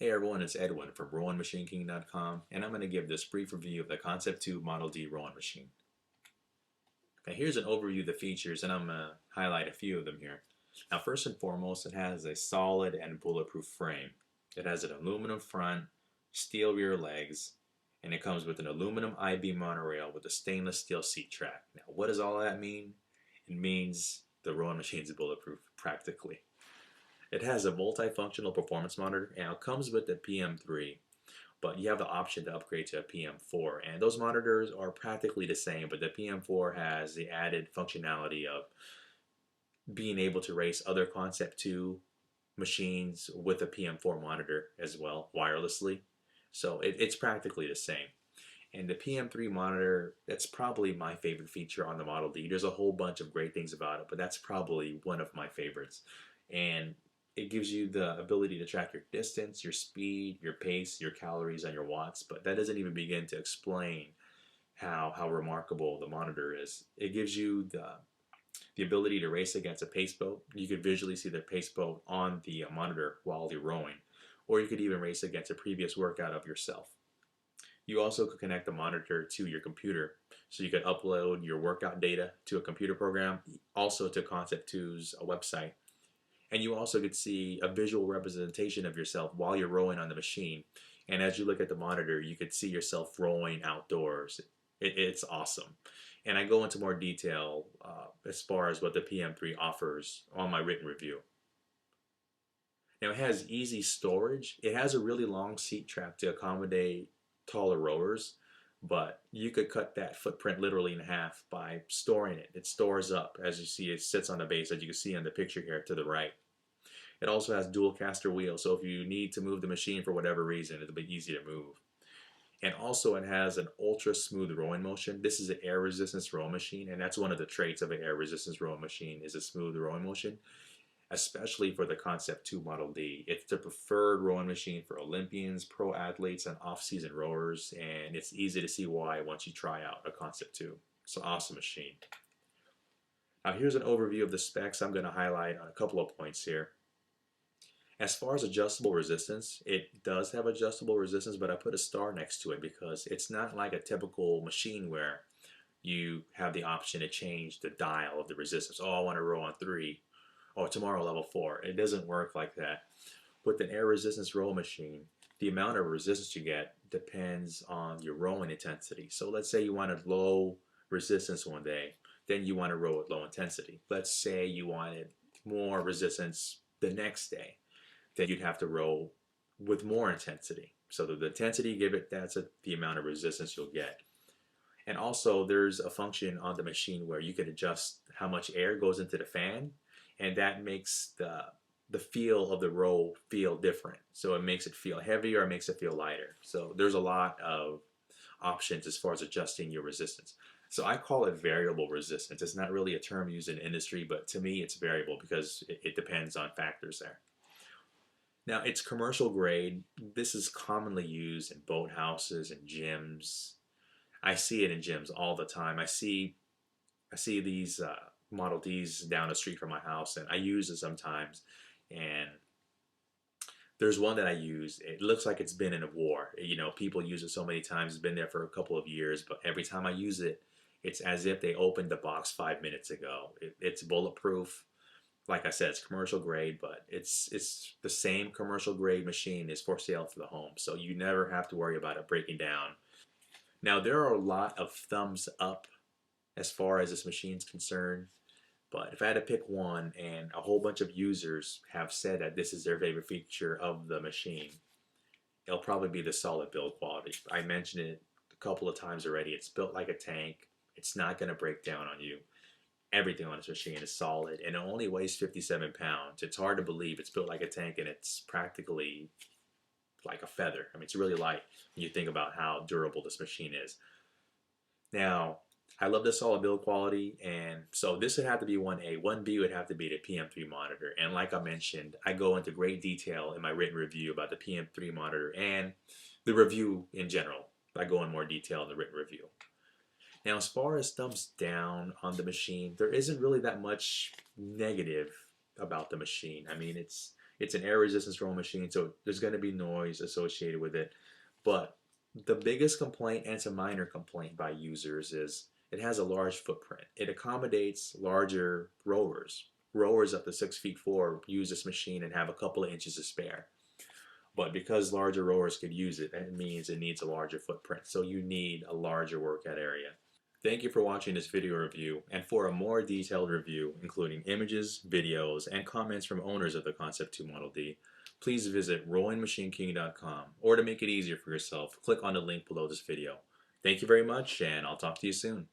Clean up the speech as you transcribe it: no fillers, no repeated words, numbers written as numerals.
Hey everyone, it's Edwin from RowanMachineKing.com, and I'm going to give this brief review of the Concept2 Model D Rowan machine. Okay, here's an overview of the features, and I'm going to highlight a few of them here. Now, first and foremost, it has a solid and bulletproof frame. It has an aluminum front, steel rear legs, and it comes with an aluminum I-beam monorail with a stainless steel seat track. Now, what does all that mean? It means the Rowan machine is bulletproof, practically. It has a multifunctional performance monitor, and it comes with the PM3, but you have the option to upgrade to a PM4. And those monitors are practically the same, but the PM4 has the added functionality of being able to race other Concept2 machines with a PM4 monitor as well, wirelessly. So it's practically the same. And the PM3 monitor, that's probably my favorite feature on the Model D. There's a whole bunch of great things about it, but that's probably one of my favorites. And it gives you the ability to track your distance, your speed, your pace, your calories, and your watts, but that doesn't even begin to explain how remarkable the monitor is. It gives you the ability to race against a pace boat. You could visually see the pace boat on the monitor while you're rowing, or you could even race against a previous workout of yourself. You also could connect the monitor to your computer, so you could upload your workout data to a computer program, also to Concept2's website. And you also could see a visual representation of yourself while you're rowing on the machine. And as you look at the monitor, you could see yourself rowing outdoors. It's awesome. And I go into more detail as far as what the PM3 offers on my written review. Now, it has easy storage. It has a really long seat track to accommodate taller rowers, but you could cut that footprint literally in half by storing it. It stores up. As you see, it sits on the base, as you can see on the picture here to the right. It also has dual caster wheels, so if you need to move the machine for whatever reason, it'll be easy to move. And also it has an ultra smooth rowing motion. This is an air resistance rowing machine, and that's one of the traits of an air resistance rowing machine is a smooth rowing motion, especially for the Concept2 Model D. It's the preferred rowing machine for Olympians, pro athletes, and off-season rowers, and it's easy to see why once you try out a Concept2. It's an awesome machine. Now here's an overview of the specs. I'm going to highlight on a couple of points here. As far as adjustable resistance, it does have adjustable resistance, but I put a star next to it because it's not like a typical machine where you have the option to change the dial of the resistance. Oh, I want to row on 3, or tomorrow level 4. It doesn't work like that. With an air resistance row machine, the amount of resistance you get depends on your rowing intensity. So let's say you wanted low resistance one day, then you want to row at low intensity. Let's say you wanted more resistance the next day, then you'd have to row with more intensity. So the intensity you give it, that's the amount of resistance you'll get. And also there's a function on the machine where you can adjust how much air goes into the fan, and that makes the feel of the row feel different. So it makes it feel heavier or it makes it feel lighter. So there's a lot of options as far as adjusting your resistance. So I call it variable resistance. It's not really a term used in industry, but to me it's variable because it depends on factors there. Now, it's commercial grade. This is commonly used in boathouses and gyms. I see it in gyms all the time. I see these Model Ds down the street from my house, and I use it sometimes. And there's one that I use. It looks like it's been in a war. You know, people use it so many times. It's been there for a couple of years, but every time I use it, it's as if they opened the box 5 minutes ago. It's bulletproof. Like I said, it's commercial grade, but it's the same commercial grade machine is for sale for the home, so you never have to worry about it breaking down. Now, there are a lot of thumbs up as far as this machine's concerned, but if I had to pick one, and a whole bunch of users have said that this is their favorite feature of the machine, it'll probably be the solid build quality. I mentioned it a couple of times already. It's built like a tank. It's not going to break down on you. Everything on this machine is solid, and it only weighs 57 pounds. It's hard to believe it's built like a tank, and it's practically like a feather. I mean, it's really light when you think about how durable this machine is. Now, I love the solid build quality, and so this would have to be 1A. 1B would have to be the PM3 monitor, and like I mentioned, I go into great detail in my written review about the PM3 monitor and the review in general. I go in more detail in the written review. Now, as far as thumbs down on the machine, there isn't really that much negative about the machine. I mean, it's It's an air resistance rowing machine, so there's going to be noise associated with it. But the biggest complaint, and it's a minor complaint by users, is it has a large footprint. It accommodates larger rowers. Rowers up to 6'4" use this machine and have a couple of inches to spare. But because larger rowers could use it, that means it needs a larger footprint. So you need a larger workout area. Thank you for watching this video review, and for a more detailed review, including images, videos, and comments from owners of the Concept 2 Model D, please visit rowingmachineking.com, or to make it easier for yourself, click on the link below this video. Thank you very much, and I'll talk to you soon.